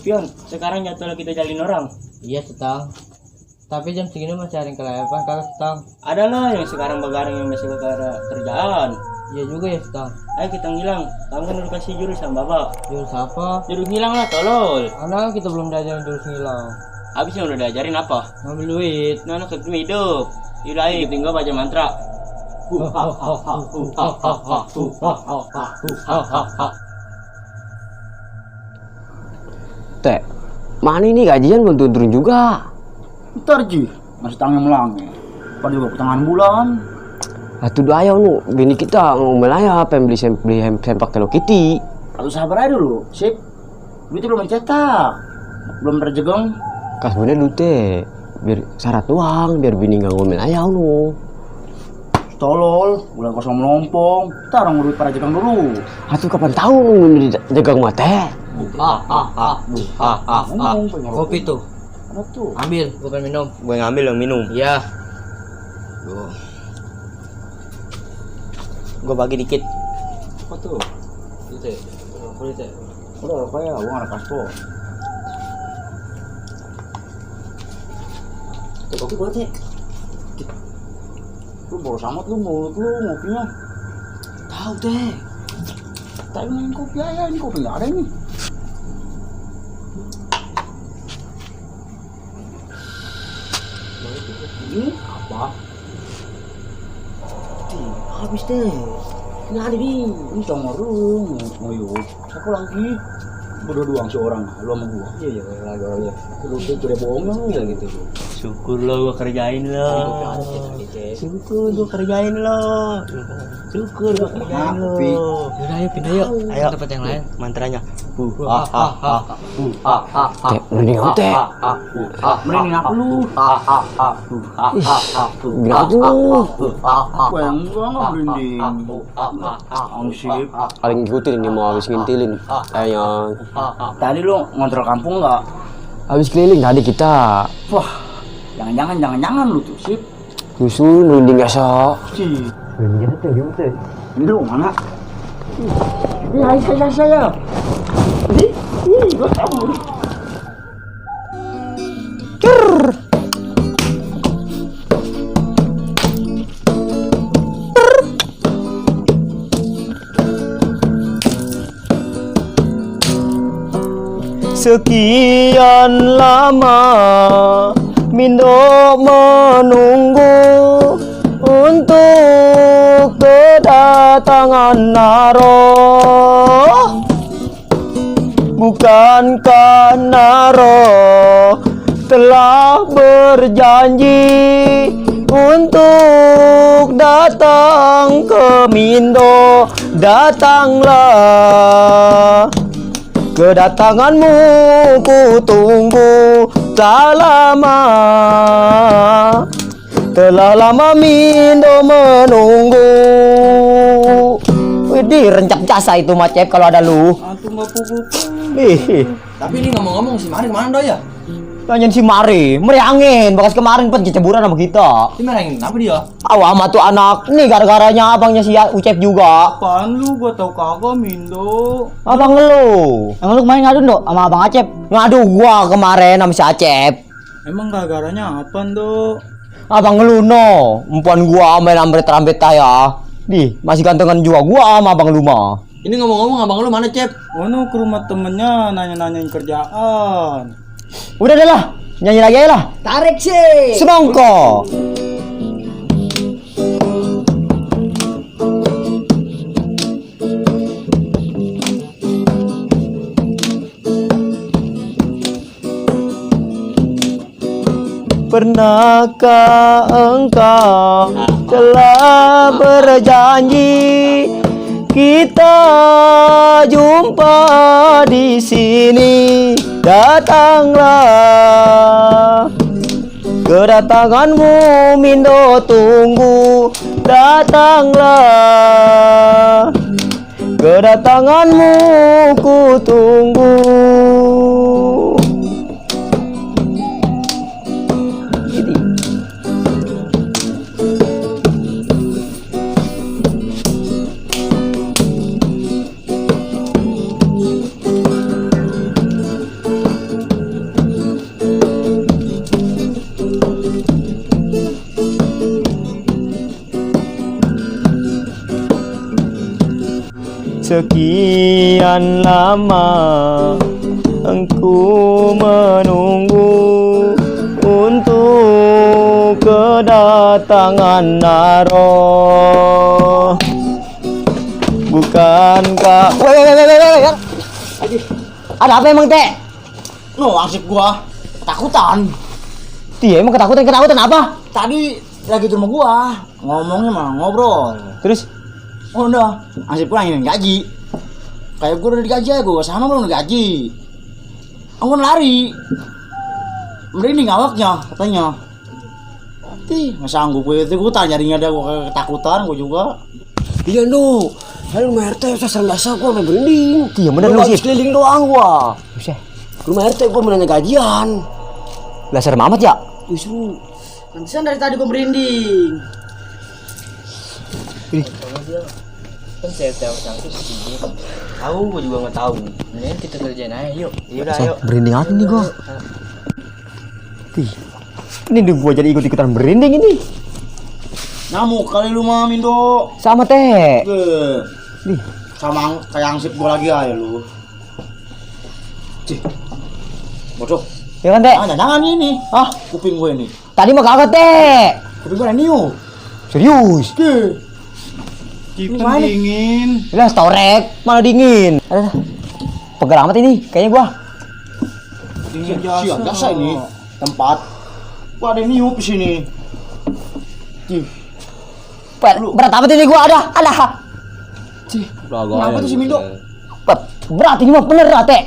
Pion, sekarang jadwal kita jalin orang. Iya, Setang. Tapi jam segini masih ada yang kelewat kan, Setang? Ada lah yang sekarang begadang yang masih bekerja kerjaan. Iya juga ya, Setang. Ayo kita ngilang. Kamu kan udah kasih jurus sama Bapak. Jurus apa? Jurus ngilang lah, tolol. Anak kita belum diajarin jurus ngilang. Habisnya udah diajarin apa? Ngambil duit. Nah, anak ketemu hidup. Yaudah, ayo tinggal baca mantra. Teh, mana ini gajian belum turun juga? Ntar Ji, masih tangan melangi. Pada juga tangan bulan. Atuh doa ya nu, bini kita ngomel aja pengen beli sempak Hello Kitty. Harus sabar aja dulu, sip. Duitnya belum dicetak, belum terjegeng. Kas bener dulu teh, biar syarat doang, biar bini nggak ngomel aja nu. Tolol, bulan kosong melompong. Ntar orang duit para jegang dulu. Atuh kapan tahu nu jagang mah teh? Kopi tuh. Apa tuh? Ambil, gue pengen minum. Gue ngambil yang minum. Iya. Gue bagi dikit. Apa tuh? Itu. Kulit ya. Udah apa ya, gua nggak kaspo. Kopi boleh cek. Lu boros amat lu mulut lu ngopinya. Tahu teh. Tadi main kopi aja, ini kopi nggak ada nih. Ini apa? Habis teh. Nggak ada nih. Ini sama lu, ngoyot. Siapa lagi? Berdua doang seorang, lu sama gua. Iya lagi orangnya. Lu tuh udah bohongnya lu ya gitu. Syukur lo gue kerjain lo. Syukur gue kerjain lo. Syukur gue kerjain lo. Yaudah, ayo pindah yuk. Ayo Tempat yang lain. mantranya. Teh, mending apa teh? Mending apa lu? Gila tuh. Gua yang enggak merinding. Angsip. Paling ngikutin ini mau habis ngintilin. Ayo. Tadi lu ngontrol kampung nggak? Habis keliling tadi kita. Wah, jangan lu tuh sip. Susul merinding gak sok. Sih. Merinding teh gimana teh? Ini lu mana? Ini saya. Ih, gua tahu. Sekian lama Mindo menunggu untuk kedatangan Naro. Bukankah Naro telah berjanji untuk datang ke Mindo? Datanglah. Kedatanganmu ku tunggu telah lama Mindo menunggu. Widih, rencap jasa itu Macep kalau ada lu. Antum nggak pukul. Tapi ini ngomong-ngomong si Mari kemana do ya? Tanyain si Mari, meriangin, bekas kemarin pergi ceburan sama kita. Si Mari apa dia? Awam tuh anak, nih gara-garanya abangnya si Ucep juga. Apaan lu? Gua tau kagak Mindo. Abang lu. Yang lu kemarin ngadu dok sama abang Acep. Ngadu gua kemarin sama si Acep. Emang gara-garanya apa, Dok? Abang lu no, empuan gua main ambret-ambret ya. Di, masih gantengan juga gua sama abang lu mah. Ini ngomong-ngomong abang lu mana, Cep? Ono ke rumah temennya nanya-nanyain kerjaan. Udah deh lah, nyanyi lagi aja lah. Tarik sih. Semongko. Pernahkah engkau telah berjanji kita jumpa di sini? Datanglah Kedatanganmu Mindo tunggu, datanglah. Kedatanganmu ku tunggu. Gitu. Sekian lama engkau menunggu untuk kedatangan Naro. Bukankah weh. Ada apa emang, Teh? No, arsip gua ketakutan. Dia emang ketakutan apa? Tadi lagi di rumah gua, ngomongnya mah ngobrol. Terus Oh udah, arsip gua ingin gaji. Kayak gua udah digaji ya, gua sama belum digaji. Aku lari. Merinding awaknya katanya. Nggak sanggup gue itu, gue tanya dia gua ketakutan, gua juga. iya no, rumah RT saya biasa gua main berinding. Iya bener lu sih. Keliling doang gua. Buset. Rumah RT gua menanya gajian. Lah serem amat ya? Isu. Pantesan dari tadi gua merinding. Kan saya tahu sangkut begini. Tahu, gue juga nggak tahu. Mendingan kita kerjain aja, yuk. Yaudah, ayo. Merinding aja nih gua. Ini gua jadi ikut-ikutan merinding ini. Nyamuk kali lu mah Mindo. Sama Teh. Nih, sama kayak angsip gua lagi aja lu. Cih. Bodoh. Ya kan Teh? Jangan ini. Ah, Kuping gue ini. tadi mah kagak Teh. Kuping gue niu. Serius? Gimana? Dingin. Lah storek, malah dingin. Ada. Pegal amat ini, kayaknya gua. Dingin jasa ini tempat. Gua ada niup di sini. Berat amat ini gua ada. Cih, kenapa tuh si Mindo? Berat ini mah bener Teh.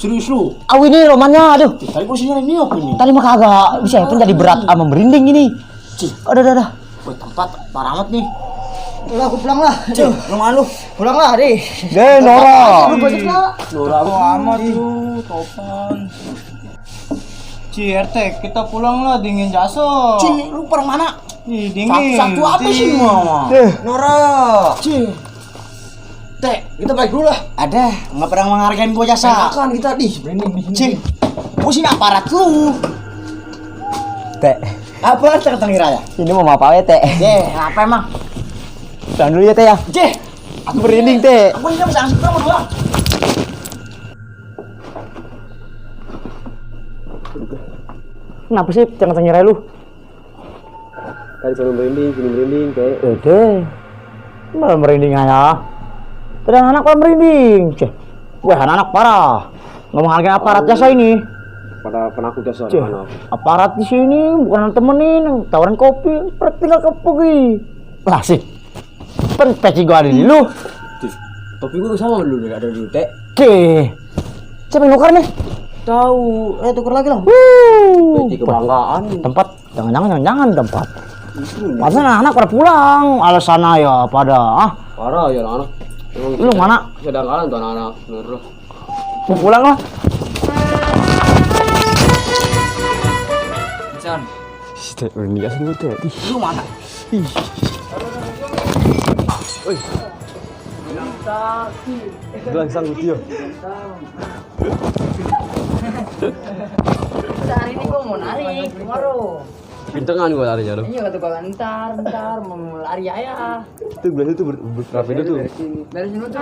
Serius lu? Aw ini romannya, aduh. Tadi gua sini ada niup ini. Tadi mah kagak, bisa pun jadi berat sama merinding ini. Cih, Udah. woi tempat parah amat nih. Udah, aku pulang lah. Cih, lu Pulang lah, deh. Deh, Nora. Lu balik lah. Nora amat lu, topan. RT, kita pulang lah, dingin jaso. Cih, lu perang mana? Ih, dingin. Satu apa sih mama? Nora. Cih. Teh, kita balik dulu lah. Ada, nggak pernah menghargain gua jasa. Makan kita berinding di sini. Cing, gua sini aparat lu. Teh, Apa kata ngira ya? ini mau apa ya Teh? Apa emang? Pulang dulu ya Teh ya. Cih, Aku merinding Teh. aku ini bisa langsung kamu doang. Kenapa sih jangan ngira lu? Tadi selalu merinding, sini merinding kayak. Deh. Malah merinding aja. Tadi anak malah merinding. Cih. Wah, anak parah. Nggak menghargai aparat jasa ini. Pada penakut jasa Cih, aparat di sini bukan temenin, tawaran kopi, tinggal pergi. Lah sih. Pen peci gua ada di lu. Tapi gue sama dulu ada dulu Teh. Oke. Siapa yang nuker nih? Tahu, tuker lagi lah. Peci kebanggaan. Tempat jangan tempat. Masa anak-anak pada pulang, alasan ya pada Parah ya anak. lu mana? Sedangkan tuh anak-anak bener. Mau pulang lah. San. Teh, ini asli Teh. Lu mana? Bilang sanggup dia. Hari ini gua mau narik, kemarin. Pintengan gue larinya lu. Iya, kata gua ntar mau lari aja. Itu bilang itu berapa itu tuh? Dari sini tuh,